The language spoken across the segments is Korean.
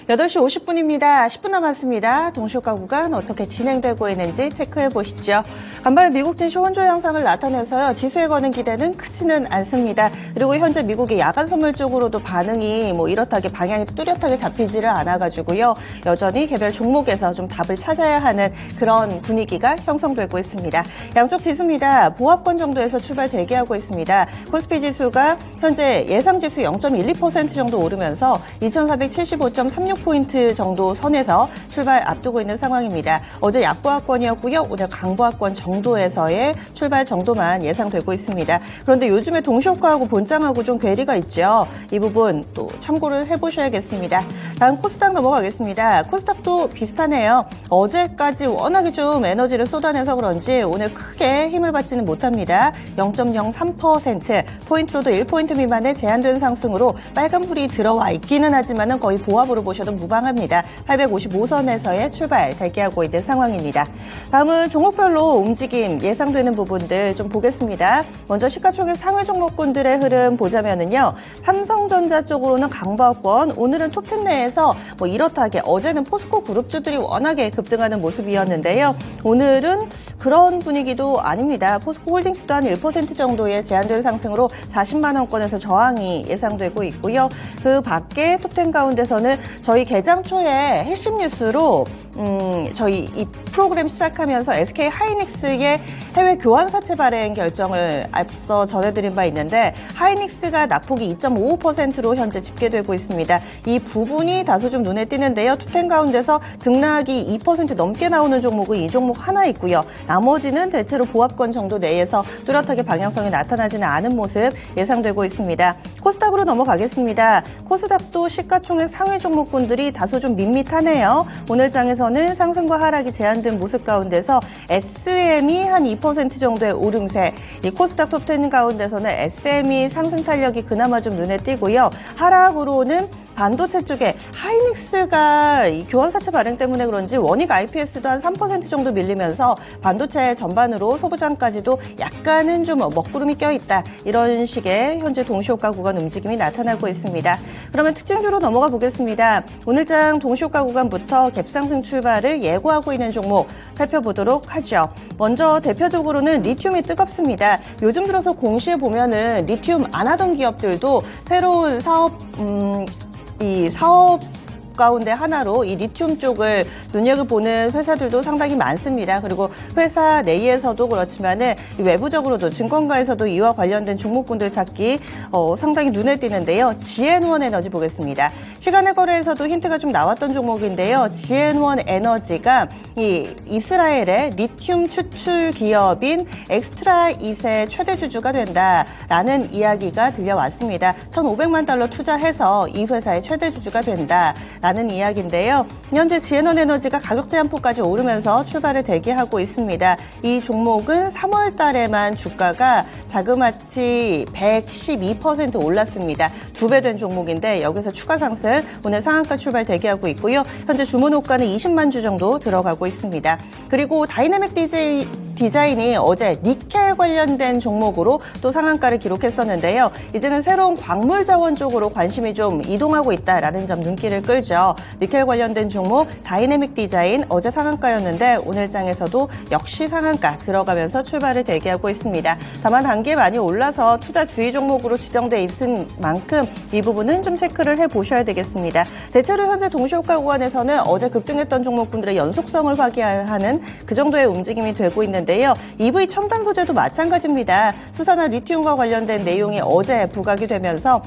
8시 50분입니다. 10분 남았습니다. 동시효과 구간 어떻게 진행되고 있는지 체크해 보시죠. 간밤에 미국 증시 혼조 양상을 나타내서요. 지수에 거는 기대는 크지는 않습니다. 그리고 현재 미국의 야간 선물 쪽으로도 반응이 이렇다게 방향이 뚜렷하게 잡히지를 않아가지고요. 여전히 개별 종목에서 좀 답을 찾아야 하는 그런 분위기가 형성되고 있습니다. 양쪽 지수입니다. 보합권 정도에서 출발 대기하고 있습니다. 코스피 지수가 현재 예상 지수 0.12% 정도 오르면서 2475.36포인트 정도 선에서 출발 앞두고 있는 상황입니다. 어제 약보합권이었고요. 오늘 강보합권 정도에서의 출발 정도만 예상되고 있습니다. 그런데 요즘에 동시효과하고 본장하고 좀 괴리가 있죠. 이 부분 또 참고를 해보셔야겠습니다. 다음 코스닥 넘어가겠습니다. 코스닥도 비슷하네요. 어제까지 워낙에 좀 에너지를 쏟아내서 그런지 오늘 크게 힘을 받지는 못합니다. 0.03% 포인트로도 1포인트 미만의 제한된 상승으로 빨간불이 들어와 있기는 하지만 거의 보합으로 보셔도 무방합니다. 855선에서의 출발 대기하고 있는 상황입니다. 다음은 종목별로 움직임 예상되는 부분들 좀 보겠습니다. 먼저 시가총액 상위 종목군들의 흐름 보자면은요. 삼성전자 쪽으로는 강보합권, 오늘은 톱10 내에서 이렇다게 어제는 포스코 그룹주들이 워낙에 급등하는 모습이었는데요. 오늘은 그런 분위기도 아닙니다. 포스코 홀딩스 또한 1% 정도의 제한된 상승으로 40만 원권에서 저항이 예상되고 있고요. 그 밖에 톱10 가운데서는 저희 개장 초에 핵심 뉴스로 저희 이 프로그램 시작하면서 SK 하이닉스의 해외 교환 사채 발행 결정을 앞서 전해드린 바 있는데 하이닉스가 낙폭이 2.55%로 현재 집계되고 있습니다. 이 부분이 다소 좀 눈에 띄는데요. 톱10 가운데서 등락이 2% 넘게 나오는 종목은 이 종목 하나 있고요. 나머지는 대체로 보합권 정도 내에서 뚜렷하게 방향성이 나타나지는 않은 모습 예상되고 있습니다. 코스닥으로 넘어가겠습니다. 코스닥도 시가총액 상위 종목군들이 다소 좀 밋밋하네요. 오늘 장에서는 상승과 하락이 제한된 모습 가운데서 SM이 한 2% 정도의 오름세, 이 코스닥 톱10 가운데서는 SM이 상승 탄력이 그나마 좀 눈에 띄고요. 하락으로는 반도체 쪽에 하이닉스가 이 교환사채 발행 때문에 그런지 원익 IPS도 한 3% 정도 밀리면서 반도체 전반으로 소부장까지도 약간은 좀 먹구름이 껴있다. 이런 식의 현재 동시효과 구간 움직임이 나타나고 있습니다. 그러면 특징주로 넘어가 보겠습니다. 오늘장 동시효과 구간부터 갭상승 출발을 예고하고 있는 종목 살펴보도록 하죠. 먼저 대표적으로는 리튬이 뜨겁습니다. 요즘 들어서 공시에 보면은 리튬 안 하던 기업들도 새로운 사업 가운데 하나로 이 리튬 쪽을 눈여겨보는 회사들도 상당히 많습니다. 그리고 회사 내에서도 그렇지만은 외부적으로도 증권가에서도 이와 관련된 종목군들 찾기 상당히 눈에 띄는데요. GN1 에너지 보겠습니다. 시간의 거래에서도 힌트가 좀 나왔던 종목인데요. GN1 에너지가 이 이스라엘의 리튬 추출 기업인 엑스트라잇의 최대 주주가 된다라는 이야기가 들려왔습니다. 1,500만 달러 투자해서 이 회사의 최대 주주가 된다. 라는 이야기인데요. 현재 GN1 에너지가 가격 제한폭까지 오르면서 출발을 대기하고 있습니다. 이 종목은 3월 달에만 주가가 자그마치 112% 올랐습니다. 2배 된 종목인데 여기서 추가 상승, 오늘 상한가 출발 대기하고 있고요. 현재 주문 호가는 20만 주 정도 들어가고 있습니다. 그리고 다이내믹 디자인이 어제 니켈 관련된 종목으로 또 상한가를 기록했었는데요. 이제는 새로운 광물 자원 쪽으로 관심이 좀 이동하고 있다라는 점 눈길을 끌죠. 니켈 관련된 종목 다이내믹 디자인 어제 상한가였는데 오늘 장에서도 역시 상한가 들어가면서 출발을 대기하고 있습니다. 다만 단계 많이 올라서 투자 주의 종목으로 지정돼 있은 만큼 이 부분은 좀 체크를 해보셔야 되겠습니다. 대체로 현재 동시효과 구간에서는 어제 급등했던 종목분들의 연속성을 확인하는 그 정도의 움직임이 되고 있는데요. EV 첨단 소재도 마찬가지입니다. 수산화 리튬과 관련된 내용이 어제 부각이 되면서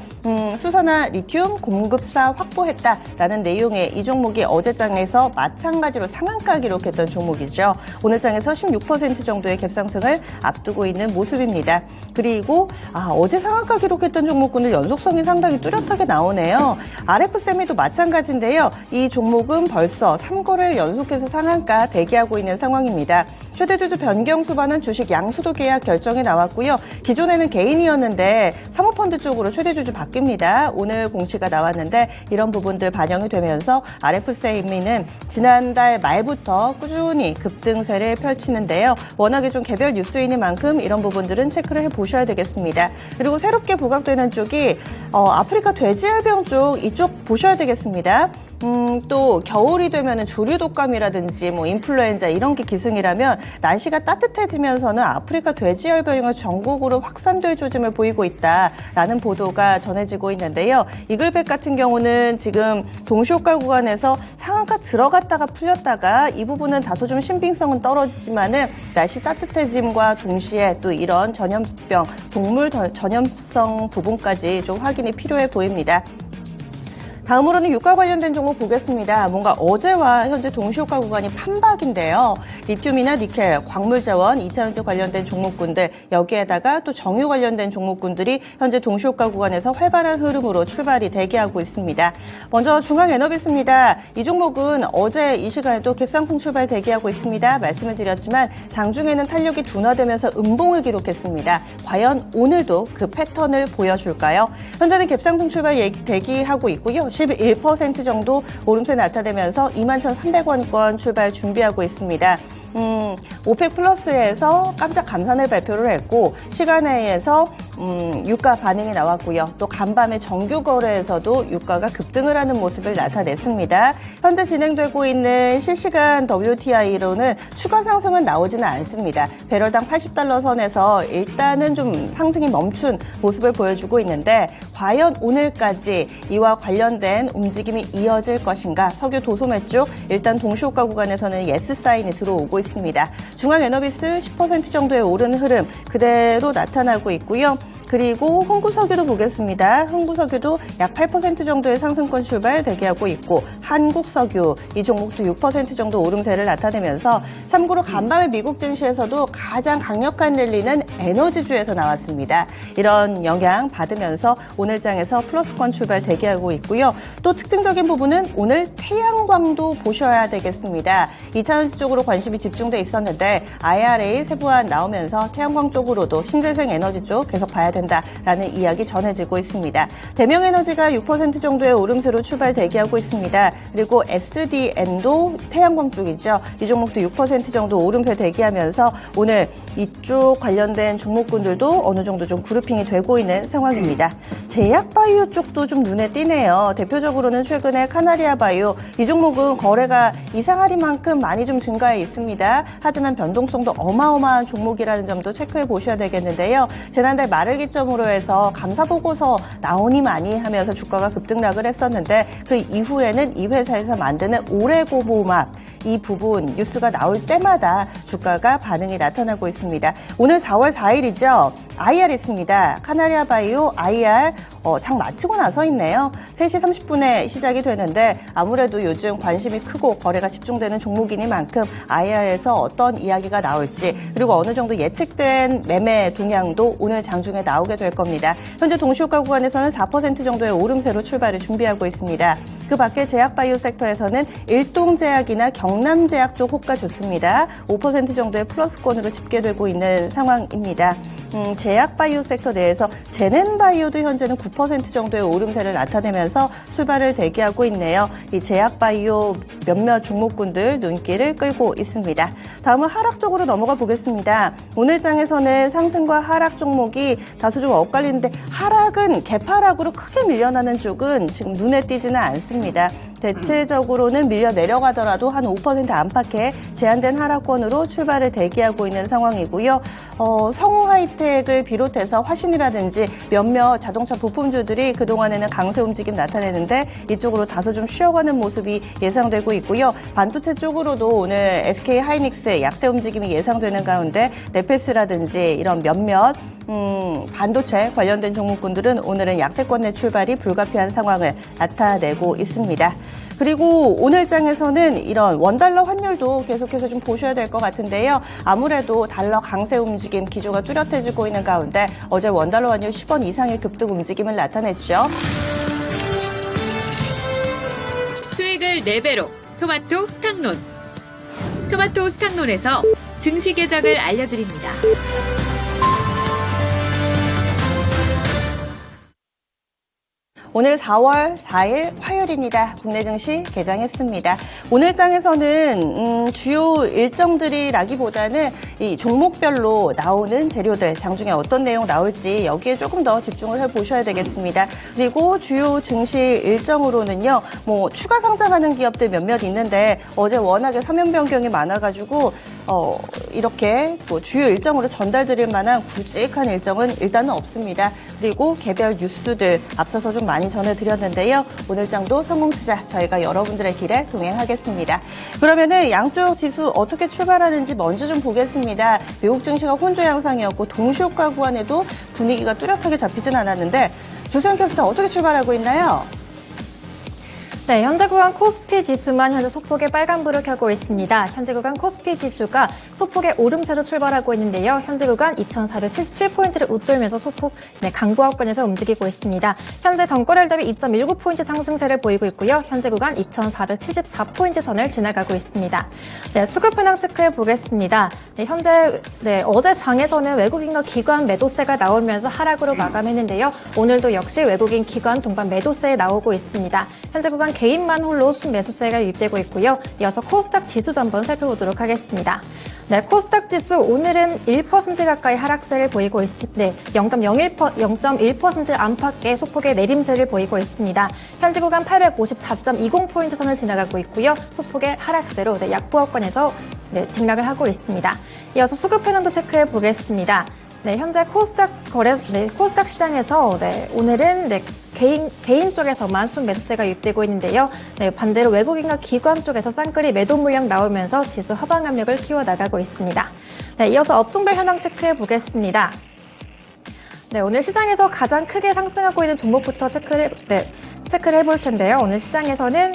수산화 리튬 공급사 확보했다라는 내용의 이 종목이 어제장에서 마찬가지로 상한가 기록했던 종목이죠. 오늘장에서 16% 정도의 갭상승을 앞두고 있는 모습입니다. 그리고 어제 상한가 기록했던 종목군들 연속성이 상당히 뚜렷하게 나오네요. RF세미도 마찬가지인데요. 이 종목은 벌써 3거래일 연속해서 상한가 대기하고 있는 상황입니다. 최대 주주 변경 수반은 주식 양수도 계약 결정이 나왔고요. 기존에는 개인이었는데 사모펀드 쪽으로 최대 주주 바뀝니다. 오늘 공시가 나왔는데 이런 부분들 반영이 되면서 RF세이미는 지난달 말부터 꾸준히 급등세를 펼치는데요. 워낙에 좀 개별 뉴스인 만큼 이런 부분들은 체크를 해보셔야 되겠습니다. 그리고 새롭게 부각되는 쪽이 아프리카 돼지열병 쪽 이쪽 보셔야 되겠습니다. 또 겨울이 되면은 조류 독감이라든지 뭐 인플루엔자 이런 게 기승이라면 날씨가 따뜻해지면서는 아프리카 돼지열병이 전국으로 확산될 조짐을 보이고 있다라는 보도가 전해지고 있는데요. 이글백 같은 경우는 지금 동시효과 구간에서 상한가 들어갔다가 풀렸다가 이 부분은 다소 좀 신빙성은 떨어지지만은 날씨 따뜻해짐과 동시에 또 이런 전염병, 동물 전염성 부분까지 좀 확인이 필요해 보입니다. 다음으로는 유가 관련된 종목 보겠습니다. 뭔가 어제와 현재 동시효과 구간이 판박인데요. 리튬이나 니켈, 광물자원, 2차전지 관련된 종목군들 여기에다가 또 정유 관련된 종목군들이 현재 동시효과 구간에서 활발한 흐름으로 출발이 대기하고 있습니다. 먼저 중앙에너비스입니다. 이 종목은 어제 이 시간에도 갭상승 출발 대기하고 있습니다. 말씀을 드렸지만 장중에는 탄력이 둔화되면서 음봉을 기록했습니다. 과연 오늘도 그 패턴을 보여줄까요? 현재는 갭상승 출발 대기하고 있고요. 11% 정도 오름세 나타내면서 21,300원권 출발 준비하고 있습니다. 오펙 플러스에서 깜짝 감산을 발표를 했고 시간외에서 유가 반응이 나왔고요. 또 간밤에 정규 거래에서도 유가가 급등을 하는 모습을 나타냈습니다. 현재 진행되고 있는 실시간 WTI로는 추가 상승은 나오지는 않습니다. 배럴당 80달러 선에서 일단은 좀 상승이 멈춘 모습을 보여주고 있는데 과연 오늘까지 이와 관련된 움직임이 이어질 것인가? 석유 도소매 쪽 일단 동시효과 구간에서는 예스 사인이 들어오고 있습니다. 중앙에너비스 10% 정도의 오른 흐름 그대로 나타나고 있고요. 그리고 흥구석유도 보겠습니다. 흥구석유도 약 8% 정도의 상승권 출발 대기하고 있고 한국석유 이 종목도 6% 정도 오름세를 나타내면서 참고로 간밤에 미국 증시에서도 가장 강력한 랠리는 에너지주에서 나왔습니다. 이런 영향 받으면서 오늘 장에서 플러스권 출발 대기하고 있고요. 또 특징적인 부분은 오늘 태양광도 보셔야 되겠습니다. 2차전지 쪽으로 관심이 집중돼 있었는데 IRA 세부안 나오면서 태양광 쪽으로도 신재생 에너지 쪽 계속 봐야 된다라는 이야기 전해지고 있습니다. 대명에너지가 6% 정도의 오름세로 출발 대기하고 있습니다. 그리고 SDN도 태양광 쪽이죠. 이 종목도 6% 정도 오름세 대기하면서 오늘 이쪽 관련된 종목군들도 어느 정도 좀 그룹핑이 되고 있는 상황입니다. 제약바이오 쪽도 좀 눈에 띄네요. 대표적으로는 최근에 카나리아바이오 이 종목은 거래가 이상하리만큼 많이 좀 증가해 있습니다. 하지만 변동성도 어마어마한 종목이라는 점도 체크해 보셔야 되겠는데요. 지난달 말을 기점으로 해서 감사보고서 나오니마니 하면서 주가가 급등락을 했었는데 그 이후에는 이 회사에서 만드는 오레고보막 이 부분 뉴스가 나올 때마다 주가가 반응이 나타나고 있습니다. 오늘 4월 4일이죠. IR 있습니다. 카나리아바이오 IR 장 마치고 나서 있네요. 3시 30분에 시작이 되는데 아무래도 요즘 관심이 크고 거래가 집중되는 종목이니만큼 IR에서 어떤 이야기가 나올지 그리고 어느 정도 예측된 매매 동향도 오늘 장중에 나오게 될 겁니다. 현재 동시효과 구간에서는 4% 정도의 오름세로 출발을 준비하고 있습니다. 그 밖에 제약바이오 섹터에서는 일동제약이나 경남제약 쪽 호가 좋습니다. 5% 정도의 플러스권으로 집계되고 있는 상황입니다. 제약바이오 섹터 내에서 제넨바이오도 현재는 9% 정도의 오름세를 나타내면서 출발을 대기하고 있네요. 이 제약바이오 몇몇 종목군들 눈길을 끌고 있습니다. 다음은 하락 쪽으로 넘어가 보겠습니다. 오늘 장에서는 상승과 하락 종목이 다소 좀 엇갈리는데 하락은 개파락으로 크게 밀려나는 쪽은 지금 눈에 띄지는 않습니다. 대체적으로는 밀려 내려가더라도 한 5% 안팎의 제한된 하락권으로 출발을 대기하고 있는 상황이고요. 성우하이텍을 비롯해서 화신이라든지 몇몇 자동차 부품주들이 그동안에는 강세 움직임 나타내는데 이쪽으로 다소 좀 쉬어가는 모습이 예상되고 있고요. 반도체 쪽으로도 오늘 SK하이닉스의 약세 움직임이 예상되는 가운데 네페스라든지 이런 몇몇 반도체 관련된 종목군들은 오늘은 약세권 내 출발이 불가피한 상황을 나타내고 있습니다. 그리고 오늘 장에서는 이런 원달러 환율도 계속해서 좀 보셔야 될 것 같은데요. 아무래도 달러 강세 움직임 기조가 뚜렷해지고 있는 가운데 어제 원달러 환율 10원 이상의 급등 움직임을 나타냈죠. 수익을 4배로 토마토 스탁론. 토마토 스탁론에서 증시 궤적을 알려드립니다. 오늘 4월 4일 화요일입니다. 국내 증시 개장했습니다. 오늘 장에서는 주요 일정들이라기보다는 이 종목별로 나오는 재료들, 장중에 어떤 내용 나올지 여기에 조금 더 집중을 해보셔야 되겠습니다. 그리고 주요 증시 일정으로는요, 추가 상장하는 기업들 몇몇 있는데 어제 워낙에 사면 변경이 많아가지고 이렇게 주요 일정으로 전달드릴 만한 굵직한 일정은 일단은 없습니다. 그리고 개별 뉴스들 앞서서 좀 많이 전해드렸는데요. 오늘 장도 성공투자 저희가 여러분들의 길에 동행하겠습니다. 그러면은 양쪽 지수 어떻게 출발하는지 먼저 좀 보겠습니다. 미국 증시가 혼조 양상이었고 동시효과 구간에도 분위기가 뚜렷하게 잡히진 않았는데 조세현 캐스터 어떻게 출발하고 있나요? 네, 현재 구간 코스피 지수만 현재 소폭의 빨간불을 켜고 있습니다. 현재 구간 코스피 지수가 소폭의 오름세로 출발하고 있는데요. 현재 구간 2,477포인트를 웃돌면서 소폭 강보합권에서 움직이고 있습니다. 현재 전거래일 대비 2.19포인트 상승세를 보이고 있고요. 현재 구간 2,474포인트 선을 지나가고 있습니다. 네, 수급 현황 체크해 보겠습니다. 네, 현재 어제 장에서는 외국인과 기관 매도세가 나오면서 하락으로 마감했는데요. 오늘도 역시 외국인 기관 동반 매도세 나오고 있습니다. 현재 구간 개인만 홀로 순매수세가 유입되고 있고요. 이어서 코스닥 지수도 한번 살펴보도록 하겠습니다. 네, 코스닥 지수 오늘은 1% 가까이 하락세를 보이고 있습니다. 네, 0.1% 안팎의 소폭의 내림세를 보이고 있습니다. 현재 구간 854.20포인트 선을 지나가고 있고요. 소폭의 하락세로 약보합권에서 등락을 하고 있습니다. 이어서 수급 현황도 체크해 보겠습니다. 네, 현재 코스닥 시장에서 오늘은 개인 쪽에서만 순매수세가 유입되고 있는데요. 네, 반대로 외국인과 기관 쪽에서 쌍끌이 매도 물량 나오면서 지수 하방 압력을 키워나가고 있습니다. 네, 이어서 업종별 현황 체크해 보겠습니다. 네, 오늘 시장에서 가장 크게 상승하고 있는 종목부터 체크를 해볼 텐데요. 오늘 시장에서는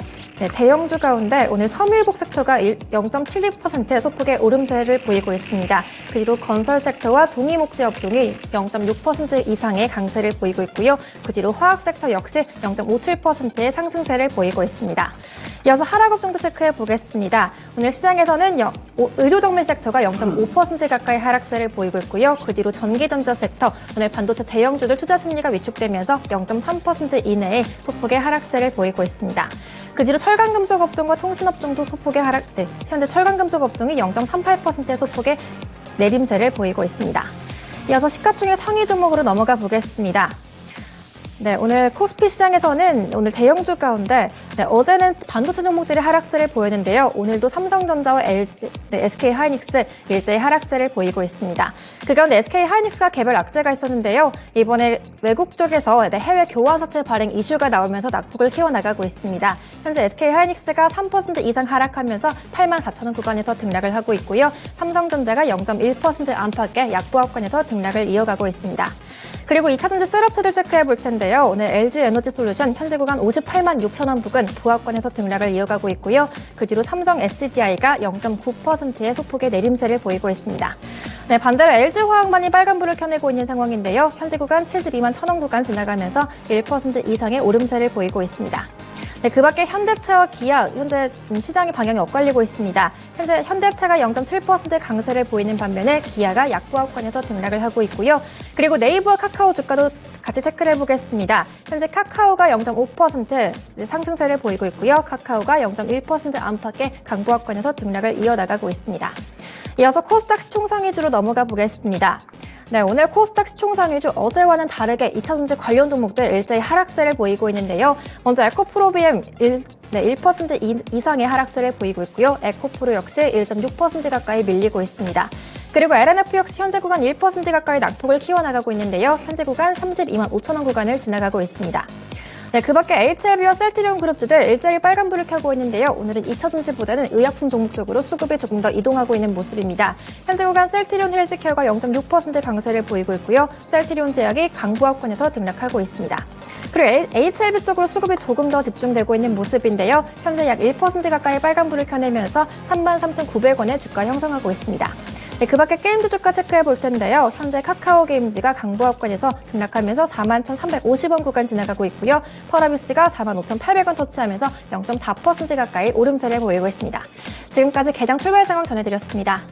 대형주 가운데 오늘 섬유유복 섹터가 0.72% 소폭의 오름세를 보이고 있습니다. 그리고 건설 섹터와 종이 목재 업종이 0.6% 이상의 강세를 보이고 있고요. 그 뒤로 화학 섹터 역시 0.57%의 상승세를 보이고 있습니다. 이어서 하락 업종도 체크해 보겠습니다. 오늘 시장에서는 의료정밀 섹터가 0.5% 가까이 하락세를 보이고 있고요. 그 뒤로 전기전자 섹터, 오늘 반도체 대형주들 투자 심리가 위축되면서 0.3% 이내의 소폭의 하락세를 보이고 있습니다. 그 뒤로 철강금속 업종과 통신업종도 소폭의 현재 철강금속 업종이 0.38%의 소폭의 내림세를 보이고 있습니다. 이어서 시가총액 상위 종목으로 넘어가 보겠습니다. 네, 오늘 코스피 시장에서는 오늘 대형주 가운데 어제는 반도체 종목들이 하락세를 보였는데요. 오늘도 삼성전자와 SK하이닉스 일제히 하락세를 보이고 있습니다. 그 가운데 SK하이닉스가 개별 악재가 있었는데요. 이번에 외국 쪽에서 해외 교환사채 발행 이슈가 나오면서 낙폭을 키워나가고 있습니다. 현재 SK하이닉스가 3% 이상 하락하면서 84,000원 구간에서 등락을 하고 있고요. 삼성전자가 0.1% 안팎의 약보합권에서 등락을 이어가고 있습니다. 그리고 2차전지 셀업체들 체크해 볼 텐데요. 오늘 LG에너지솔루션 현재 구간 58만 6천원 부근 부합권에서 등락을 이어가고 있고요. 그 뒤로 삼성 SDI가 0.9%의 소폭의 내림세를 보이고 있습니다. 네, 반대로 LG화학만이 빨간불을 켜내고 있는 상황인데요. 현재 구간 72만 1천원 구간 지나가면서 1% 이상의 오름세를 보이고 있습니다. 네, 그 밖에 현대차와 기아, 현재 시장의 방향이 엇갈리고 있습니다. 현재 현대차가 0.7% 강세를 보이는 반면에 기아가 약보합권에서 등락을 하고 있고요. 그리고 네이버와 카카오 주가도 같이 체크를 해보겠습니다. 현재 카카오가 0.5% 상승세를 보이고 있고요. 카카오가 0.1% 안팎의 강보합권에서 등락을 이어나가고 있습니다. 이어서 코스닥 시총상위주로 넘어가 보겠습니다. 네, 오늘 코스닥 시총상위주 어제와는 다르게 2차전지 관련 종목들 일제히 하락세를 보이고 있는데요. 먼저 에코프로비엠 1% 이상의 하락세를 보이고 있고요. 에코프로 역시 1.6% 가까이 밀리고 있습니다. 그리고 LNF 역시 현재 구간 1% 가까이 낙폭을 키워나가고 있는데요. 현재 구간 32만 5천원 구간을 지나가고 있습니다. 네, 그 밖에 HLB와 셀트리온 그룹주들 일제히 빨간불을 켜고 있는데요. 오늘은 2차전지보다는 의약품 종목 쪽으로 수급이 조금 더 이동하고 있는 모습입니다. 현재 구간 셀트리온 헬스케어가 0.6% 강세를 보이고 있고요. 셀트리온 제약이 강보합권에서 등락하고 있습니다. 그리고 HLB 쪽으로 수급이 조금 더 집중되고 있는 모습인데요. 현재 약 1% 가까이 빨간불을 켜내면서 33,900원의 주가 형성하고 있습니다. 네, 그 밖에 게임주 주가 체크해 볼 텐데요. 현재 카카오 게임즈가 강보합권에서 등락하면서 41,350원 구간 지나가고 있고요. 펄어비스가 45,800원 터치하면서 0.4% 가까이 오름세를 보이고 있습니다. 지금까지 개장 출발 상황 전해드렸습니다.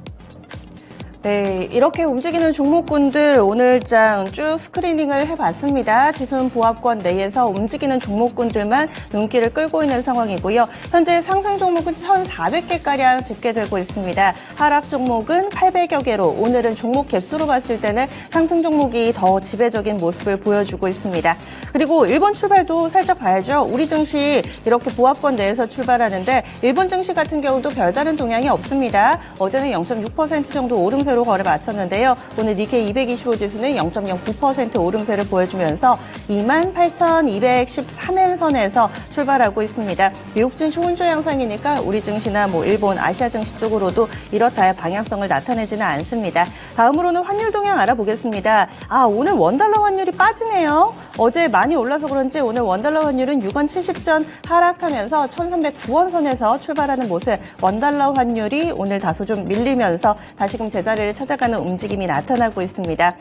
네, 이렇게 움직이는 종목군들 오늘장 쭉 스크리닝을 해봤습니다. 지수는 보합권 내에서 움직이는 종목군들만 눈길을 끌고 있는 상황이고요. 현재 상승 종목은 1,400개가량 집계되고 있습니다. 하락 종목은 800여 개로 오늘은 종목 개수로 봤을 때는 상승 종목이 더 지배적인 모습을 보여주고 있습니다. 그리고 일본 출발도 살짝 봐야죠. 우리 증시 이렇게 보합권 내에서 출발하는데 일본 증시 같은 경우도 별다른 동향이 없습니다. 어제는 0.6% 정도 오름세로 거래 마쳤는데요. 오늘 니케이 225 지수는 0.09% 오름세를 보여주면서 28,213엔선에서 출발하고 있습니다. 미국 증시 혼조 양상이니까 우리 증시나 일본, 아시아 증시 쪽으로도 이렇다 할 방향성을 나타내지는 않습니다. 다음으로는 환율 동향 알아보겠습니다. 오늘 원달러 환율이 빠지네요. 어제 많이 올라서 그런지 오늘 원달러 환율은 6원 70전 하락하면서 1,309원 선에서 출발하는 모습. 원달러 환율이 오늘 다소 좀 밀리면서 다시금 제자리를 찾아가는 움직임이 나타나고 있습니다.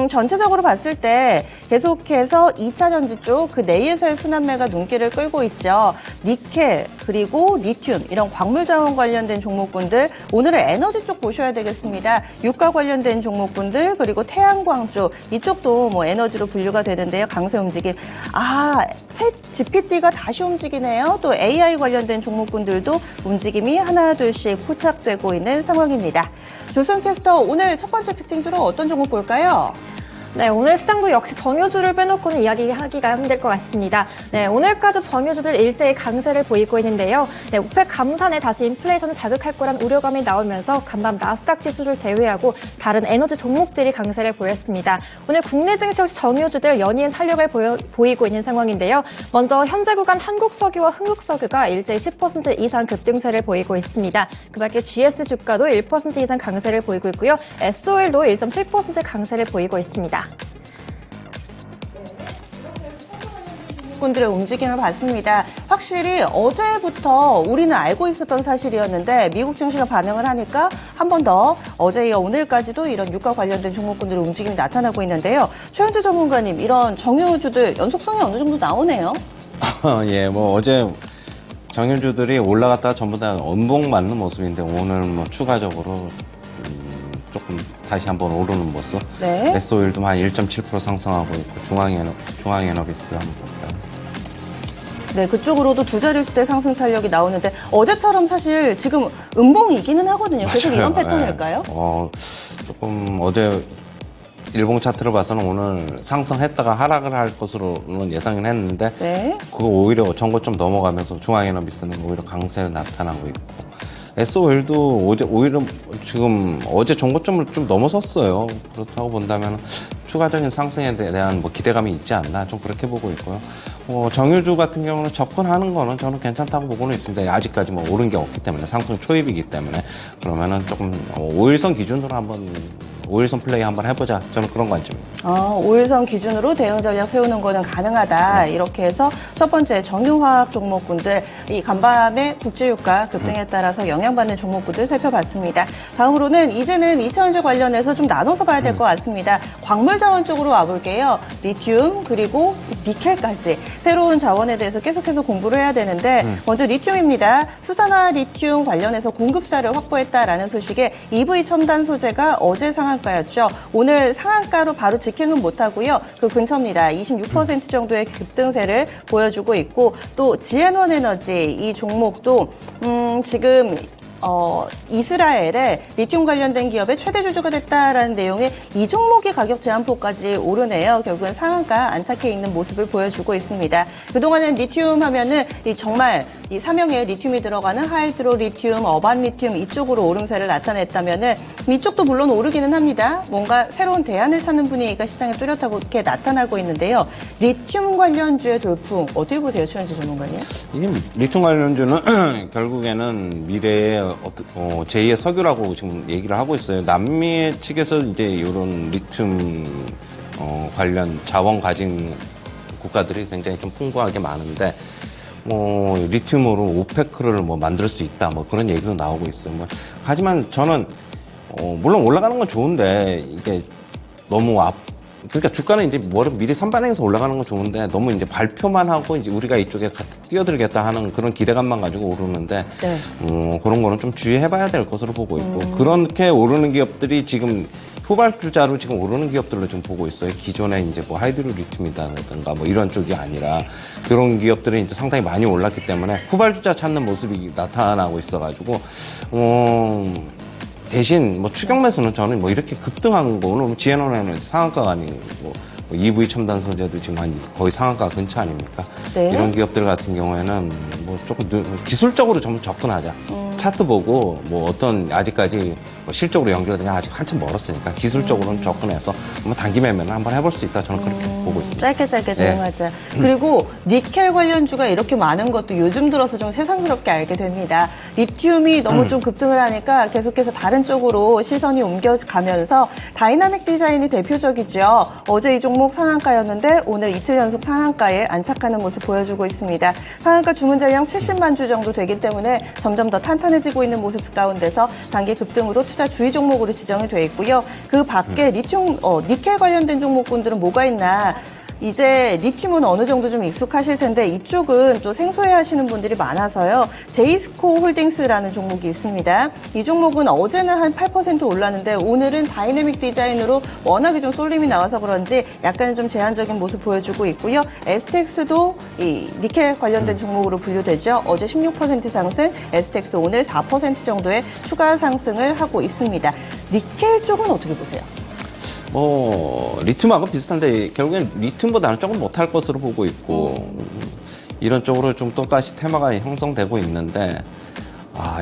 전체적으로 봤을 때 계속해서 2차 전지 쪽 그 내에서의 순환매가 눈길을 끌고 있죠. 니켈 그리고 리튬 이런 광물 자원 관련된 종목군들 오늘은 에너지 쪽 보셔야 되겠습니다. 유가 관련된 종목군들 그리고 태양광 쪽 이쪽도 에너지로 분류가 되는데요. 강세 움직임. 챗 GPT가 다시 움직이네요. 또 AI 관련된 종목군들도 움직임이 하나 둘씩 포착되고 있는 상황입니다. 조선캐스터 오늘 첫 번째 특징주로 어떤 종목 볼까요? 네, 오늘 시장도 역시 정유주를 빼놓고는 이야기하기가 힘들 것 같습니다. 네, 오늘까지 정유주들 일제히 강세를 보이고 있는데요. 네, 오펙 감산에 다시 인플레이션을 자극할 거란 우려감이 나오면서 간밤 나스닥 지수를 제외하고 다른 에너지 종목들이 강세를 보였습니다. 오늘 국내 증시 역시 정유주들 연이은 탄력을 보이고 있는 상황인데요. 먼저 현재 구간 한국석유와 흥국석유가 일제히 10% 이상 급등세를 보이고 있습니다. 그 밖에 GS 주가도 1% 이상 강세를 보이고 있고요. SOL도 1.7% 강세를 보이고 있습니다. 분들의 움직임을 봤습니다. 확실히 어제부터 우리는 알고 있었던 사실이었는데 미국 증시가 반응을 하니까 한 번 더 어제 이어 오늘까지도 이런 유가 관련된 종목군들의 움직임이 나타나고 있는데요. 최현주 전문가님, 이런 정유주들 연속성이 어느 정도 나오네요. 예, 어제 정유주들이 올라갔다가 전부 다 원봉 맞는 모습인데 오늘 추가적으로 조금 다시 한번 오르는 모습. 네. SO일도 한 1.7% 상승하고 있고 중앙에너비스 한번 볼까요? 네, 그쪽으로도 두 자릿수대 상승 탄력이 나오는데 어제처럼 사실 지금 음봉이기는 하거든요. 계속 맞아요. 이런 패턴일까요? 조금 어제 일봉 차트를 봐서는 오늘 상승했다가 하락을 할 것으로는 예상을 했는데 네. 그거 오히려 전고점 넘어가면서 중앙에너비스는 오히려 강세를 나타나고 있고 SOL도 오히려 지금 어제 전고점을 좀 넘어섰어요. 그렇다고 본다면 추가적인 상승에 대한 기대감이 있지 않나 좀 그렇게 보고 있고요. 정유주 같은 경우는 접근하는 거는 저는 괜찮다고 보고는 있습니다. 아직까지 오른 게 없기 때문에 상승 초입이기 때문에 그러면은 조금 5일선 기준으로 한번 5일선 플레이 한번 해보자. 저는 그런 관점입니다. 5일선 기준으로 대응 전략 세우는 거는 가능하다. 이렇게 해서 첫 번째 정유화학 종목군들, 이 간밤에 국제유가 급등에 따라서 영향받는 종목군들 살펴봤습니다. 다음으로는 이제는 2차전지 관련해서 좀 나눠서 봐야 될 것 같습니다. 광물 자원 쪽으로 와볼게요. 리튬 그리고 니켈까지 새로운 자원에 대해서 계속해서 공부를 해야 되는데 먼저 리튬입니다. 수산화 리튬 관련해서 공급사를 확보했다라는 소식에 EV 첨단 소재가 어제 상한가였죠. 오늘 상한가로 바로 직행은 못하고요. 그 근처입니다. 26% 정도의 급등세를 보여주고 있고 또 지앤원 에너지 이 종목도 지금 이스라엘의 리튬 관련된 기업의 최대 주주가 됐다라는 내용의 이 종목의 가격 제한폭까지 오르네요. 결국은 상한가 안착해 있는 모습을 보여주고 있습니다. 그동안은 리튬 하면은 정말 이 사명에 리튬이 들어가는 하이드로 리튬, 어반 리튬 이쪽으로 오름세를 나타냈다면은 이쪽도 물론 오르기는 합니다. 뭔가 새로운 대안을 찾는 분위기가 시장에 뚜렷하게 나타나고 있는데요. 리튬 관련주의 돌풍 어떻게 보세요, 최현주 전문가님? 이게 리튬 관련주는 결국에는 미래의 제2의 석유라고 지금 얘기를 하고 있어요. 남미 측에서 이제 이런 리튬 관련 자원 가진 국가들이 굉장히 좀 풍부하게 많은데 리튬으로 오페크를 만들 수 있다 그런 얘기도 나오고 있어요. 하지만 저는 물론 올라가는 건 좋은데 이게 너무 그러니까 주가는 이제 미리 선반영해서 올라가는 건 좋은데 너무 이제 발표만 하고 이제 우리가 이쪽에 뛰어들겠다 하는 그런 기대감만 가지고 오르는데 네. 그런 거는 좀 주의해봐야 될 것으로 보고 있고 그렇게 오르는 기업들이 지금 후발주자로 지금 오르는 기업들로 좀 보고 있어요. 기존에 이제 뭐 하이드로 리튬이라든가 뭐 이런 쪽이 아니라 그런 기업들이 이제 상당히 많이 올랐기 때문에 후발주자 찾는 모습이 나타나고 있어가지고 대신 뭐 추격 매수는 저는 뭐 이렇게 급등한 거 오늘 지앤원에는 상한가가 아니고 뭐 EV 첨단 소재도 지금 거의 상한가 근처 아닙니까? 네. 이런 기업들 같은 경우에는 뭐 조금 기술적으로 좀 접근하자. 차트 보고 뭐 어떤 아직까지 뭐 실적으로 연결되냐 아직 한참 멀었으니까 기술적으로는 접근해서 뭐 단기 매매는 한번 해볼 수 있다 저는 그렇게 보고 있습니다. 짧게 대응하자. 그리고 니켈 관련주가 이렇게 많은 것도 요즘 들어서 좀 세상스럽게 알게 됩니다. 리튬이 너무 좀 급등을 하니까 계속해서 다른 쪽으로 시선이 옮겨가면서 다이나믹 디자인이 대표적이죠. 어제 이 종목 상한가였는데 오늘 이틀 연속 상한가에 안착하는 모습 보여주고 있습니다. 상한가 주문 잔량 70만 주 정도 되기 때문에 점점 더 탄탄해지고 있는 모습 가운데서 단기 급등으로 투자 주의 종목으로 지정이 돼 있고요. 그 밖에 니켈 관련된 종목군들은 뭐가 있나? 이제 리튬은 어느 정도 좀 익숙하실 텐데 이쪽은 또 생소해 하시는 분들이 많아서요. 제이스코 홀딩스라는 종목이 있습니다. 이 종목은 어제는 한 8% 올랐는데 오늘은 다이내믹 디자인으로 워낙에 좀 쏠림이 나와서 그런지 약간은 좀 제한적인 모습 보여주고 있고요. STX도 이 니켈 관련된 종목으로 분류되죠. 어제 16% 상승, STX 오늘 4% 정도의 추가 상승을 하고 있습니다. 니켈 쪽은 어떻게 보세요? 리튬하고 비슷한데 결국엔 리튬보다는 조금 못할 것으로 보고 있고 이런 쪽으로 좀 또다시 테마가 형성되고 있는데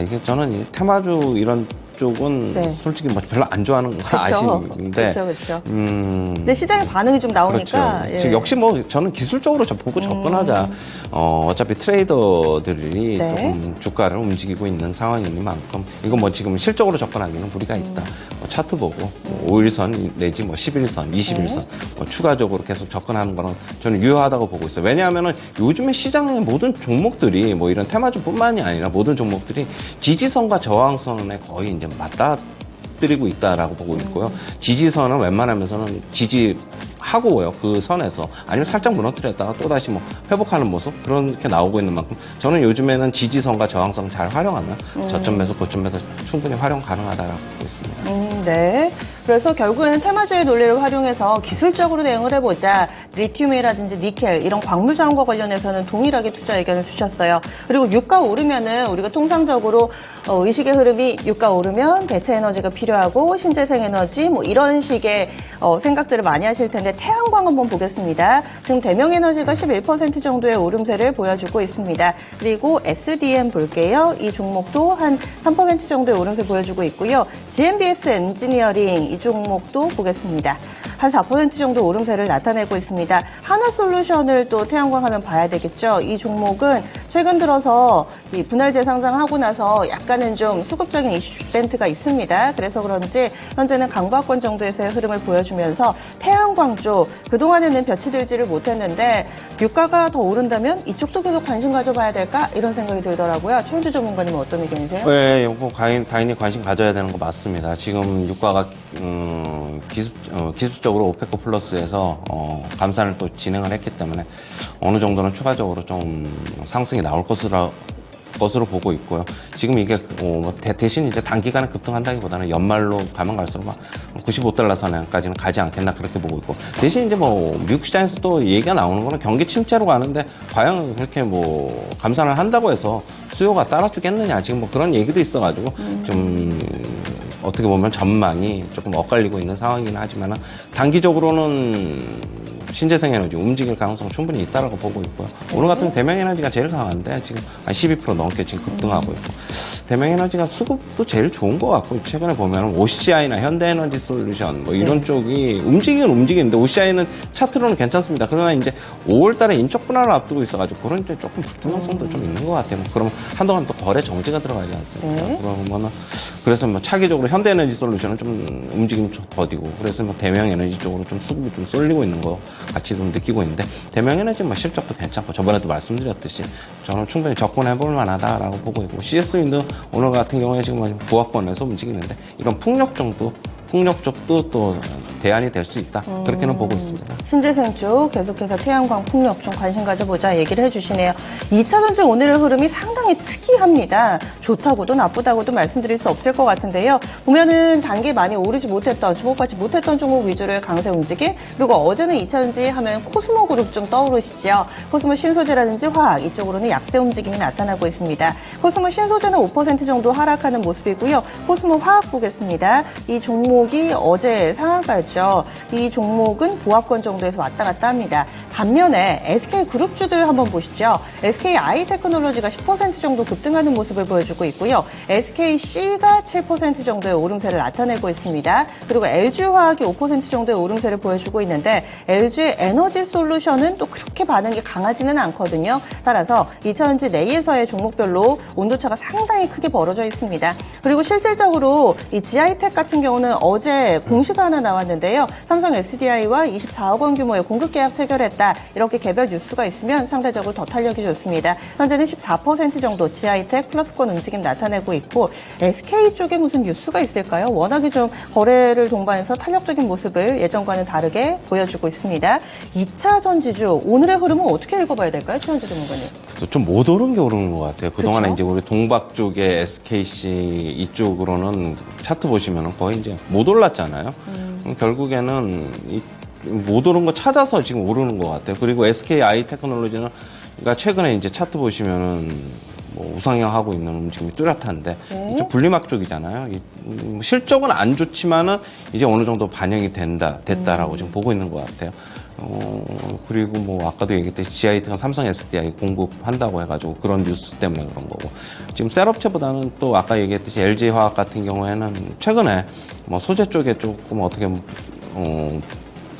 이게 저는 이 테마주 이런 쪽은 네. 솔직히 뭐 별로 안 좋아하는 거 아시는데 그렇죠. 근데 시장의 반응이 좀 나오니까 그렇죠. 즉 역시 뭐 저는 기술적으로 보고 접근하자. 어차피 트레이더들이 네. 조금 주가를 움직이고 있는 상황이니만큼 이거 뭐 지금 실적으로 접근하기는 무리가 있다. 뭐 차트 보고 5일선 내지 뭐 11선, 21선 뭐 추가적으로 계속 접근하는 거는 저는 유효하다고 보고 있어요. 왜냐하면은 요즘에 시장의 모든 종목들이 뭐 이런 테마주뿐만이 아니라 모든 종목들이 지지선과 저항선에 거의 이제 맞닿아뜨리고 있다라고 보고 있고요. 지지선은 웬만하면서는 지지하고요. 그 선에서 아니면 살짝 무너뜨렸다가 또다시 뭐 회복하는 모습 그렇게 나오고 있는 만큼 저는 요즘에는 지지선과 저항선 잘 활용하면 저점 매수, 고점 매수 충분히 활용 가능하다라고 보고 있습니다. 네. 그래서 결국에는 테마주의 논리를 활용해서 기술적으로 대응을 해보자. 리튬이라든지 니켈 이런 광물 자원과 관련해서는 동일하게 투자 의견을 주셨어요. 그리고 유가 오르면은 우리가 통상적으로 의식의 흐름이 유가 오르면 대체 에너지가 필요하고 신재생 에너지 뭐 이런 식의 생각들을 많이 하실 텐데 태양광 한번 보겠습니다. 지금 대명에너지가 11% 정도의 오름세를 보여주고 있습니다. 그리고 SDM 볼게요. 이 종목도 한 3% 정도의 오름세 보여주고 있고요. GMBS 엔지니어링 이 종목도 보겠습니다. 한 4% 정도 오름세를 나타내고 있습니다. 하나솔루션을 또 태양광 하면 봐야 되겠죠. 이 종목은 최근 들어서 이 분할재 상장하고 나서 약간은 좀 수급적인 이슈 이벤트가 있습니다. 그래서 그런지 현재는 강보합권 정도에서의 흐름을 보여주면서 태양광 쪽 그동안에는 볕이 들지를 못했는데 유가가 더 오른다면 이쪽도 계속 관심 가져봐야 될까? 이런 생각이 들더라고요. 최현주 전문가님은 어떤 의견이세요? 네, 이거 당연히 관심 가져야 되는 거 맞습니다. 지금 유가가 기술적으로 오페크 플러스에서 감산을 또 진행을 했기 때문에 어느 정도는 추가적으로 좀 상승이 나올 것으로 보고 있고요. 지금 이게 대신 이제 단기간에 급등한다기보다는 연말로 가면 갈수록 막 95달러 선까지는 가지 않겠나 그렇게 보고 있고 대신 이제 뭐 미국 시장에서 또 얘기가 나오는 거는 경기 침체로 가는데 과연 그렇게 뭐 감산을 한다고 해서 수요가 따라주겠느냐 지금 뭐 그런 얘기도 있어가지고 좀 어떻게 보면 전망이 조금 엇갈리고 있는 상황이긴 하지만은 단기적으로는 신재생 에너지 움직일 가능성 충분히 있다라고 보고 있고요. 오늘 같은 경우 대명에너지가 제일 강한데 지금 한 12% 넘게 지금 급등하고 있고 대명에너지가 수급도 제일 좋은 것 같고 최근에 보면 OCI나 현대에너지 솔루션 뭐 이런 쪽이 움직이는데 OCI는 차트로는 괜찮습니다. 그러나 이제 5월달에 인적 분할을 앞두고 있어가지고 그런 데 조금 불투명성도 좀 있는 것 같아요. 그러면 한동안 또 거래 정지가 들어가지 않습니까? 그러면은 그래서 뭐 차기적으로 현대에너지 솔루션은 좀 움직임 좀 더디고 그래서 뭐 대명에너지 쪽으로 좀 수급이 좀 쏠리고 있는 거 같이 좀 느끼고 있는데 대명에너지 뭐 실적도 괜찮고 저번에도 말씀드렸듯이 저는 충분히 접근해볼 만하다라고 보고 있고 CS윈도 오늘 같은 경우에 지금 보합권에서 움직이는데 이런 풍력 정도 풍력 쪽도 또 대안이 될 수 있다. 그렇게는 보고 있습니다. 신재생 쪽 계속해서 태양광, 풍력 좀 관심 가져보자 얘기를 해주시네요. 2차 전지 오늘의 흐름이 상당히 특이합니다. 좋다고도 나쁘다고도 말씀드릴 수 없을 것 같은데요. 보면은 단기 많이 오르지 못했던, 주목받지 못했던 종목 위주로의 강세 움직임, 그리고 어제는 2차 전지 하면 코스모 그룹 좀 떠오르시죠. 코스모 신소재라든지 화학 이쪽으로는 약세 움직임이 나타나고 있습니다. 코스모 신소재는 5% 정도 하락하는 모습이고요. 코스모 화학 보겠습니다. 이 종목이 어제 상한가였죠. 이 종목은 보합권 정도에서 왔다 갔다 합니다. 반면에 SK그룹주들 한번 보시죠. SKI테크놀로지가 10% 정도 급등하는 모습을 보여주고 있고요. SKC가 7% 정도의 오름세를 나타내고 있습니다. 그리고 LG화학이 5% 정도의 오름세를 보여주고 있는데 LG에너지솔루션은 또 그렇게 반응이 강하지는 않거든요. 따라서 2차전지 내에서의 종목별로 온도차가 상당히 크게 벌어져 있습니다. 그리고 실질적으로 이 GI텍 같은 경우는 어제 공시가 하나 나왔는데요. 삼성 SDI와 24억 원 규모의 공급 계약 체결했다. 이렇게 개별 뉴스가 있으면 상대적으로 더 탄력이 좋습니다. 현재는 14% 정도 GI텍 플러스권 움직임 나타내고 있고 SK 쪽에 무슨 뉴스가 있을까요? 워낙에 좀 거래를 동반해서 탄력적인 모습을 예전과는 다르게 보여주고 있습니다. 2차 전지주 오늘의 흐름은 어떻게 읽어봐야 될까요? 최현주 전문가님. 좀 못 오른 게 오르는 것 같아요. 그동안에 그렇죠? 이제 우리 동박 쪽에 SKC 이쪽으로는 차트 보시면 거의 이제 못 올랐잖아요. 결국에는 못 오른 거 찾아서 지금 오르는 것 같아요. 그리고 SKI테크놀로지는 그러니까 최근에 이제 차트 보시면은 뭐 우상향하고 있는 움직임이 뚜렷한데 이쪽 분리막 쪽이잖아요. 실적은 안 좋지만은 이제 어느 정도 반영이 됐다라고 지금 보고 있는 것 같아요. 그리고 뭐 아까도 얘기했듯이 GIT가 삼성 SDI 공급한다고 해가지고 그런 뉴스 때문에 그런 거고 지금 셀업체보다는 또 아까 얘기했듯이 LG화학 같은 경우에는 최근에 뭐 소재 쪽에 조금 어떻게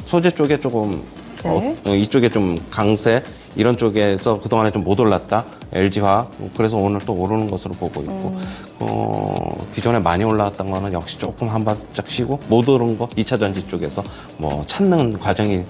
소재 쪽에 조금 네. 이쪽에 좀 강세 이런 쪽에서 그동안에 좀 못 올랐다. LG화학 그래서 오늘 또 오르는 것으로 보고 있고 기존에 많이 올라왔던 거는 역시 조금 한 발짝 쉬고 못 오른 거 2차 전지 쪽에서 뭐 찾는 과정이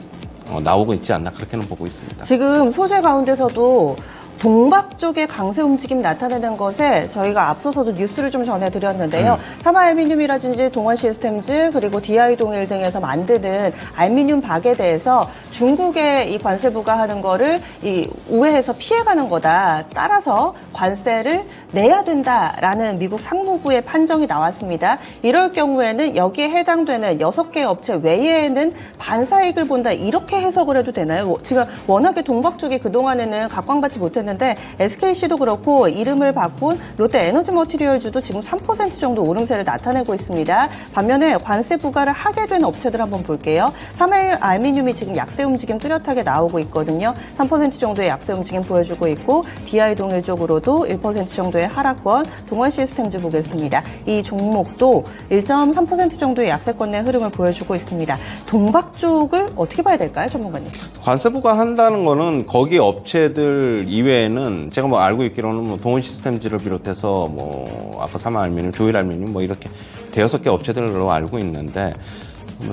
나오고 있지 않나 그렇게는 보고 있습니다. 지금 소재 가운데서도 동박 쪽의 강세 움직임 나타내는 것에 저희가 앞서서도 뉴스를 좀 전해드렸는데요. 삼화알미늄이라든지 동원시스템즈 그리고 DI동일 등에서 만드는 알미늄 박에 대해서 중국의 이 관세 부과하는 거를 이 우회해서 피해가는 거다. 따라서 관세를 내야 된다라는 미국 상무부의 판정이 나왔습니다. 이럴 경우에는 여기에 해당되는 6개 업체 외에는 반사이익을 본다. 이렇게 해석을 해도 되나요? 지금 워낙에 동박 쪽이 그동안에는 각광받지 못했는데 SKC도 그렇고 이름을 바꾼 롯데에너지머티리얼즈도 지금 3% 정도 오름세를 나타내고 있습니다. 반면에 관세 부과를 하게 된 업체들 한번 볼게요. 삼화알미늄이 지금 약세 움직임 뚜렷하게 나오고 있거든요. 3% 정도의 약세 움직임 보여주고 있고 DI동일 쪽으로도 1% 정도의 하락권, 동원시스템즈 보겠습니다. 이 종목도 1.3% 정도의 약세권 내 흐름을 보여주고 있습니다. 동박 쪽을 어떻게 봐야 될까요, 전문가님? 관세 부과한다는 거는 거기 업체들 이외에는 제가 뭐 알고 있기로는 뭐 동원시스템즈를 비롯해서 뭐 아까 삼화알미늄, 조일알미늄 뭐 이렇게 대여섯 개 업체들로 알고 있는데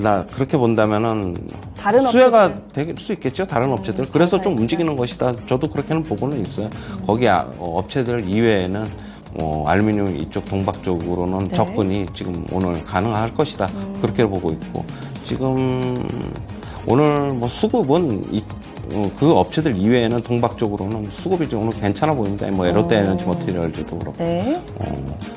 나 그렇게 본다면은 다른 수혜가 될 수 있겠죠. 다른 업체들. 그래서 좀 움직이는 것이다. 저도 그렇게는 보고는 있어요. 거기 업체들 이외에는 알미늄 이쪽 동박 쪽으로는 네. 접근이 지금 오늘 가능할 것이다. 그렇게 보고 있고 지금 오늘 뭐 수급은 그 업체들 이외에는 동박 쪽으로는 수급이 좀 오늘 괜찮아 보입니다. 뭐 롯데에너지머티리얼즈도 그렇고 네.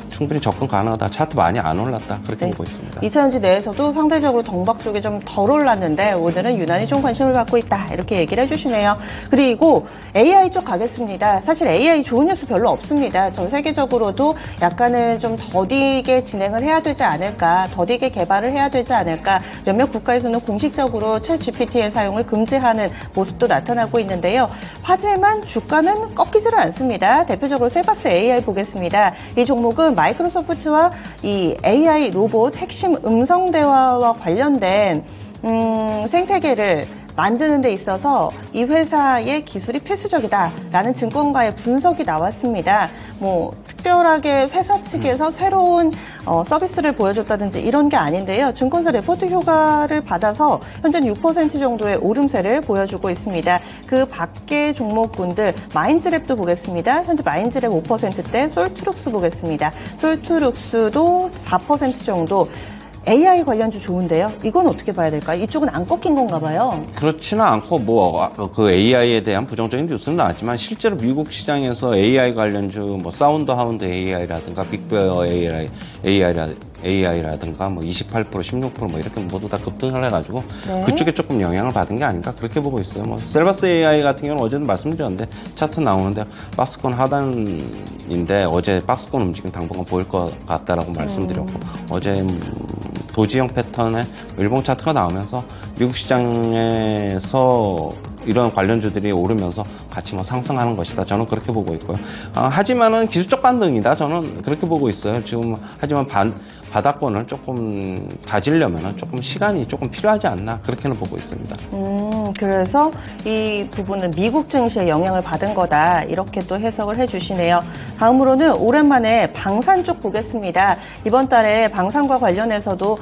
충분히 접근 가능하다. 차트 많이 안 올랐다. 그렇게 네. 보고 있습니다. 2차전지 내에서도 상대적으로 동박 쪽이 좀 덜 올랐는데 오늘은 유난히 좀 관심을 받고 있다. 이렇게 얘기를 해주시네요. 그리고 AI 쪽 가겠습니다. 사실 AI 좋은 뉴스 별로 없습니다. 전 세계적으로도 약간은 좀 더디게 진행을 해야 되지 않을까, 더디게 개발을 해야 되지 않을까. 몇몇 국가에서는 공식적으로 챗GPT의 사용을 금지하는 모습도 나타나고 있는데요. 하지만 주가는 꺾이지를 않습니다. 대표적으로 세바스 AI 보겠습니다. 이 종목은 마이크로소프트와 이 AI 로봇 핵심 음성 대화와 관련된 생태계를 만드는 데 있어서 이 회사의 기술이 필수적이다라는 증권가의 분석이 나왔습니다. 뭐 특별하게 회사 측에서 새로운 서비스를 보여줬다든지 이런 게 아닌데요. 증권사 레포트 효과를 받아서 현재는 6% 정도의 오름세를 보여주고 있습니다. 그 밖의 종목군들 마인즈랩도 보겠습니다. 현재 마인즈랩 5%대, 솔트룩스 보겠습니다. 솔트룩스도 4% 정도. AI 관련주 좋은데요. 이건 어떻게 봐야 될까요? 이쪽은 안 꺾인 건가 봐요. 그렇지는 않고 그 AI에 대한 부정적인 뉴스는 나왔지만 실제로 미국 시장에서 AI 관련주 사운드 하운드 AI라든가 빅베어 AI라든가 28%, 16% 이렇게 모두 다 급등을 해가지고 네. 그쪽에 조금 영향을 받은 게 아닌가 그렇게 보고 있어요. 셀바스 AI 같은 경우는 어제도 말씀드렸는데 차트 나오는데 박스권 하단인데 어제 박스권 움직임 당분간 보일 것 같다라고 말씀드렸고 어제 도지형 패턴의 일봉 차트가 나오면서 미국 시장에서 이런 관련주들이 오르면서 같이 상승하는 것이다. 저는 그렇게 보고 있고요. 하지만은 기술적 반등이다. 저는 그렇게 보고 있어요. 지금 하지만 바닥권을 조금 다지려면 조금 시간이 조금 필요하지 않나 그렇게는 보고 있습니다. 그래서 이 부분은 미국 증시에 영향을 받은 거다 이렇게 또 해석을 해주시네요. 다음으로는 오랜만에 방산 쪽 보겠습니다. 이번 달에 방산과 관련해서도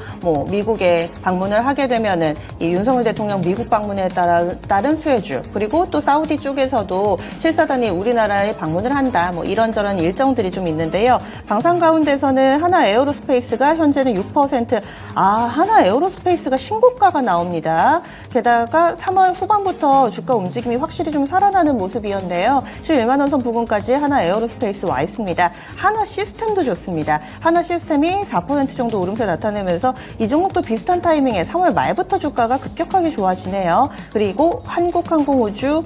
미국에 방문을 하게 되면은 이 윤석열 대통령 미국 방문에 따른 수혜주 그리고 또 사우디 쪽에서도 실사단이 우리나라에 방문을 한다 이런저런 일정들이 좀 있는데요. 방산 가운데서는 하나 에어로스페이스가 현재는 6% 하나 에어로스페이스가 신고가가 나옵니다. 게다가 3월 후반부터 주가 움직임이 확실히 좀 살아나는 모습이었는데요. 11만 원 선 부근까지 하나 에어로스페이스 와 있습니다. 하나 시스템도 좋습니다. 하나 시스템이 4% 정도 오름세 나타내면서 이 종목도 비슷한 타이밍에 3월 말부터 주가가 급격하게 좋아지네요. 그리고 한국항공우주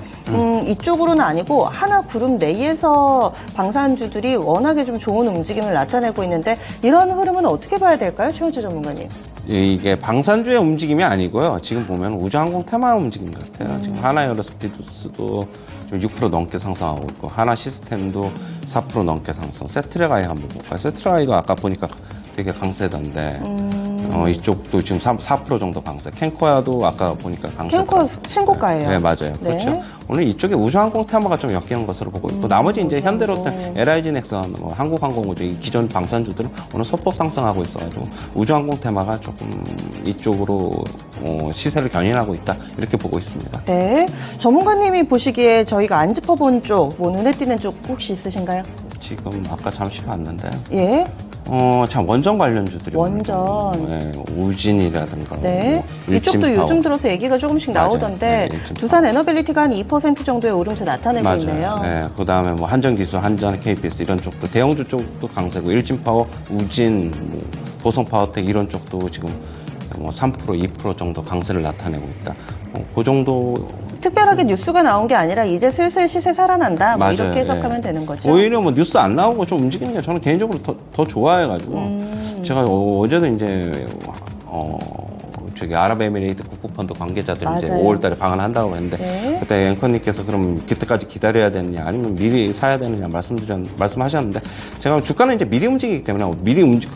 이쪽으로는 아니고 하나 그룹 내에서 방산주들이 워낙에 좀 좋은 움직임을 나타내고 있는데 이런 흐름은 어떻게 봐야 될까요? 최원재 전문가님. 이게 방산주의 움직임이 아니고요. 지금 보면 우주항공 테마 움직임 같아요. 지금 하나에어로스페이스도 지금 6% 넘게 상승하고 있고 하나 시스템도 4% 넘게 상승. 세트랙아이 한번 볼까요? 세트랙아이도 아까 보니까 되게 강세던데 이쪽도 지금 4% 정도 강세. 캔코야도 아까 보니까 강세. 캔코 신고가예요. 네, 맞아요. 네. 그렇죠. 오늘 이쪽에 우주항공 테마가 좀 엮이는 것으로 보고 있고 나머지 이제 현대로템, LIG 넥슨, 한국항공우주 이 기존 방산주들은 오늘 소폭 상승하고 있어가지고 우주항공 테마가 조금 이쪽으로 시세를 견인하고 있다 이렇게 보고 있습니다. 네. 전문가님이 보시기에 저희가 안 짚어본 쪽, 눈에 띄는 쪽 혹시 있으신가요? 지금 아까 잠시 봤는데 예. 참 원전 관련주들이 원전. 우진이라든가 네. 이쪽도 요즘 들어서 얘기가 조금씩 맞아요. 나오던데 네, 두산 에너빌리티가 한 2% 정도의 오름세 나타내고 맞아요. 있네요. 네, 그다음에 한전기술, 한전, KPS 이런 쪽도 대형주 쪽도 강세고 일진파워, 우진, 도성파워텍 이런 쪽도 지금 3%, 2% 정도 강세를 나타내고 있다. 그 정도. 특별하게 뉴스가 나온 게 아니라 이제 슬슬 시세 살아난다. 맞아요. 이렇게 해석하면 예. 되는 거죠. 오히려 뉴스 안 나오고 좀 움직이는 게 저는 개인적으로 더 좋아해가지고 제가 어제도 이제 저기 아랍에미레이트 국부펀드 관계자들 이제 맞아요. 5월달에 방한한다고 했는데 네. 그때 앵커님께서 그럼 그때까지 기다려야 되느냐 아니면 미리 사야 되느냐 말씀하셨는데 제가 주가는 이제 미리 움직이기 때문에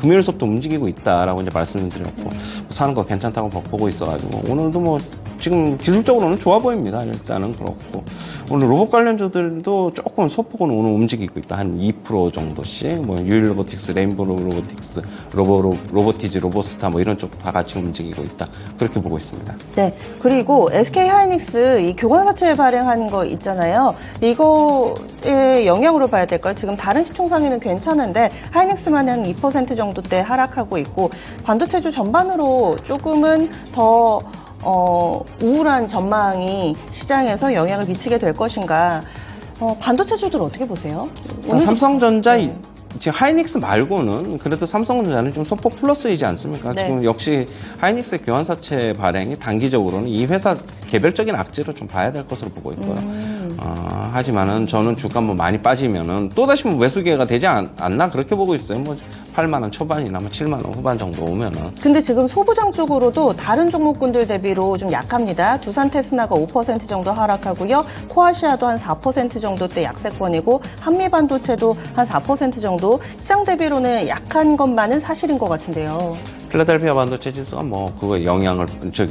금요일서부터 움직이고 있다라고 이제 말씀을 드렸고 사는 거 괜찮다고 보고 있어가지고 오늘도 지금 기술적으로는 좋아 보입니다. 일단은 그렇고 오늘 로봇 관련주들도 조금 소폭은 오늘 움직이고 있다. 한 2% 정도씩 유일로보틱스, 레인보우 로보틱스, 로보티즈, 로보스타 이런 쪽 다 같이 움직이고 있다. 그렇게 보고 있습니다. 네. 그리고 SK 하이닉스 이 교환사채 발행한 거 있잖아요. 이거의 영향으로 봐야 될까요? 지금 다른 시총상에는 괜찮은데 하이닉스만 한 2% 정도대 하락하고 있고 반도체주 전반으로 조금은 더 우울한 전망이 시장에서 영향을 미치게 될 것인가. 반도체주들 어떻게 보세요? 삼성전자 지금 하이닉스 말고는 그래도 삼성전자는 좀 소폭 플러스이지 않습니까? 네. 지금 역시 하이닉스의 교환사채 발행이 단기적으로는 이 회사 개별적인 악재로 좀 봐야 될 것으로 보고 있고요. 하지만은 저는 주가 많이 빠지면은 또다시 매수 기회가 되지 않나 그렇게 보고 있어요. 8만 원 초반이나 7만 원 후반 정도 오면은. 근데 지금 소부장 쪽으로도 다른 종목군들 대비로 좀 약합니다. 두산 테스나가 5% 정도 하락하고요. 코아시아도 한 4% 정도대 약세권이고 한미반도체도 한 4% 정도 시장 대비로는 약한 것만은 사실인 것 같은데요. 필라델피아 반도체 지수가 그거 영향을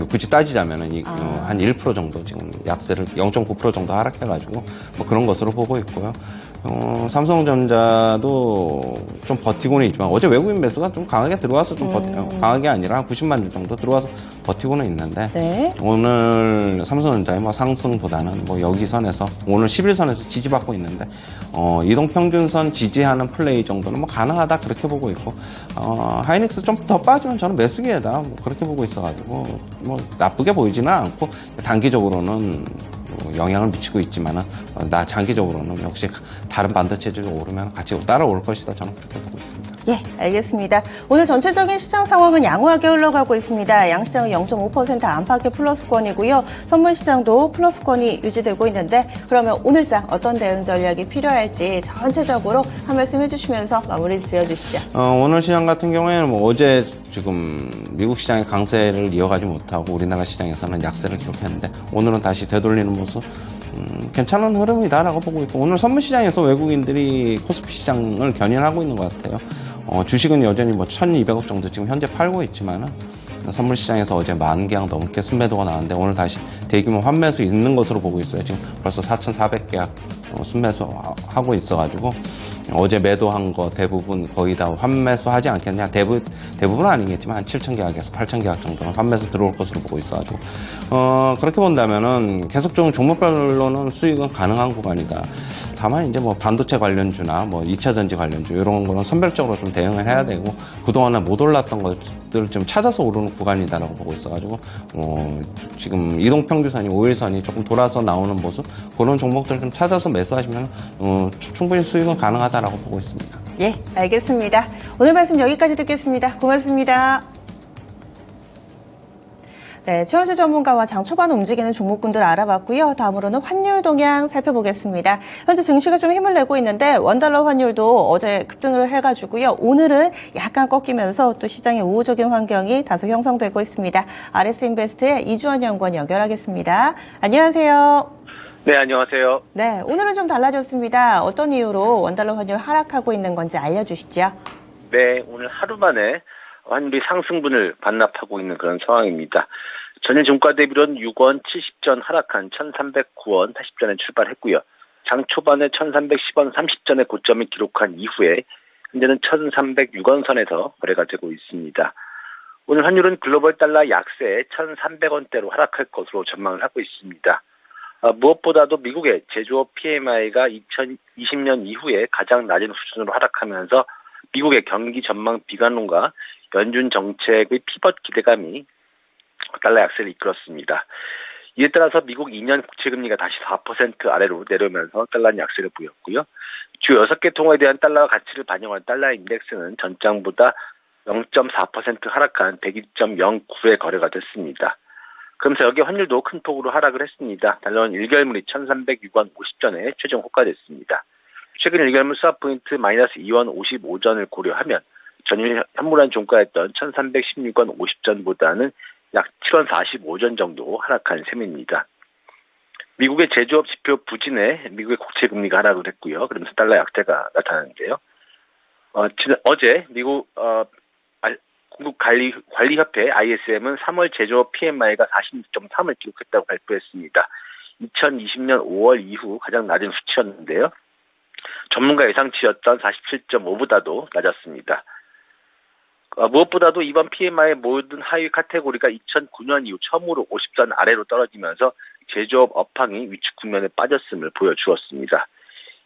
굳이 따지자면은 한 1% 정도 지금 약세를 0.9% 정도 하락해가지고 그런 것으로 보고 있고요. 삼성전자도 좀 버티고는 있지만 어제 외국인 매수가 좀 강하게 들어와서 좀 강하게 아니라 한 90만 주 정도 들어와서 버티고는 있는데 네. 오늘 삼성전자의 뭐 상승보다는 뭐 여기 선에서 오늘 11선에서 지지받고 있는데 이동평균선 지지하는 플레이 정도는 뭐 가능하다 그렇게 보고 있고 하이닉스 좀 더 빠지면 저는 매수기에다 뭐 그렇게 보고 있어가지고 뭐 나쁘게 보이지는 않고 단기적으로는 영향을 미치고 있지만은 나 장기적으로는 역시 다른 반도체들이 오르면 같이 따라올 것이다 저는 그렇게 보고 있습니다. 예, 알겠습니다. 오늘 전체적인 시장 상황은 양호하게 흘러가고 있습니다. 양시장은 0.5% 안팎의 플러스권이고요. 선물시장도 플러스권이 유지되고 있는데 그러면 오늘장 어떤 대응 전략이 필요할지 전체적으로 한 말씀 해주시면서 마무리 지어주시죠. 오늘 시장 같은 경우에는 뭐 어제 지금 미국 시장의 강세를 이어가지 못하고 우리나라 시장에서는 약세를 기록했는데 오늘은 다시 되돌리는 모습 괜찮은 흐름이다라고 보고 있고 오늘 선물시장에서 외국인들이 코스피 시장을 견인하고 있는 것 같아요. 주식은 여전히 뭐 1,200억 정도 지금 현재 팔고 있지만은 선물시장에서 어제 10,000계약 넘게 순매도가 나왔는데 오늘 다시 대규모 환매수 있는 것으로 보고 있어요. 지금 벌써 4,400계약 순매수 하고 있어가지고 어제 매도한 거 대부분 거의 다 환매수 하지 않겠냐. 대부분은 아니겠지만 한 7,000계약에서 8,000계약 정도는 환매수 들어올 것으로 보고 있어가지고 그렇게 본다면은 계속적으로 종목별로는 수익은 가능한 구간이다. 다만 이제 뭐 반도체 관련주나 뭐 2차전지 관련주 이런 거는 선별적으로 좀 대응을 해야 되고 그동안에 못 올랐던 것들을 좀 찾아서 오르는 구간이다라고 보고 있어가지고 지금 이동평균선이 5일선이 조금 돌아서 나오는 모습 그런 종목들 좀 찾아서 매수하시면 충분히 수익은 가능하다라고 보고 있습니다. 예, 알겠습니다. 오늘 말씀 여기까지 듣겠습니다. 고맙습니다. 네, 최원수 전문가와 장 초반 움직이는 종목군들 알아봤고요. 다음으로는 환율 동향 살펴보겠습니다. 현재 증시가 좀 힘을 내고 있는데 원달러 환율도 어제 급등을 해가지고요. 오늘은 약간 꺾이면서 또 시장의 우호적인 환경이 다소 형성되고 있습니다. RS인베스트의 이주원 연구원 연결하겠습니다. 안녕하세요. 네, 안녕하세요. 네, 오늘은 좀 달라졌습니다. 어떤 이유로 원달러 환율 하락하고 있는 건지 알려주시죠. 네, 오늘 하루 만에 환율이 상승분을 반납하고 있는 그런 상황입니다. 전일 종가 대비로는 6원 70전 하락한 1,309원 80전에 출발했고요. 장 초반에 1,310원 30전에 고점을 기록한 이후에 현재는 1,306원 선에서 거래가 되고 있습니다. 오늘 환율은 글로벌 달러 약세에 1,300원대로 하락할 것으로 전망을 하고 있습니다. 무엇보다도 미국의 제조업 PMI가 2020년 이후에 가장 낮은 수준으로 하락하면서 미국의 경기 전망 비관론과 연준 정책의 피벗 기대감이 달러 약세를 이끌었습니다. 이에 따라서 미국 2년 국채금리가 다시 4% 아래로 내려오면서 달러는 약세를 보였고요. 주요 6개 통화에 대한 달러 가치를 반영한 달러 인덱스는 전장보다 0.4% 하락한 102.09에 거래가 됐습니다. 그러면서 여기 환율도 큰 폭으로 하락을 했습니다. 달러는 1결물이 1,306원 50전에 최종 호가됐습니다. 최근 1결물 스왑포인트 마이너스 2원 55전을 고려하면 전일 현물한 종가였던 1,316원 50전보다는 약 7원 45전 정도 하락한 셈입니다. 미국의 제조업 지표 부진에 미국의 국채 금리가 하락을 했고요. 그러면서 달러 약세가 나타났는데요. 어제 미국 공급관리협회 ISM은 3월 제조업 PMI가 46.3을 기록했다고 발표했습니다. 2020년 5월 이후 가장 낮은 수치였는데요. 전문가 예상치였던 47.5보다도 낮았습니다. 무엇보다도 이번 PMI의 모든 하위 카테고리가 2009년 이후 처음으로 50선 아래로 떨어지면서 제조업 업황이 위축 국면에 빠졌음을 보여주었습니다.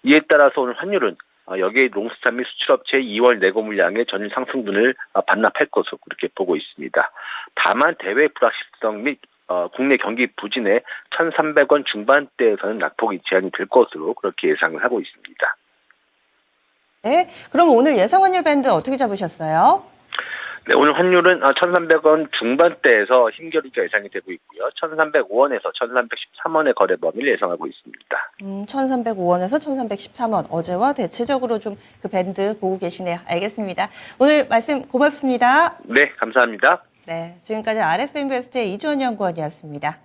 이에 따라서 오늘 환율은 여기에 농수산 및 수출업체의 2월 내고 물량의 전일 상승분을 반납할 것으로 그렇게 보고 있습니다. 다만 대외 불확실성 및 국내 경기 부진에 1,300원 중반대에서는 낙폭이 제한이 될 것으로 그렇게 예상을 하고 있습니다. 네, 그럼 오늘 예상 환율 밴드 어떻게 잡으셨어요? 네, 오늘 환율은 1,300원 중반대에서 힘겨루기가 예상이 되고 있고요. 1,305원에서 1,313원의 거래 범위를 예상하고 있습니다. 1,305원에서 1,313원. 어제와 대체적으로 좀 그 밴드 보고 계시네요. 알겠습니다. 오늘 말씀 고맙습니다. 네, 감사합니다. 네, 지금까지 RS인베스트의 이주원 연구원이었습니다.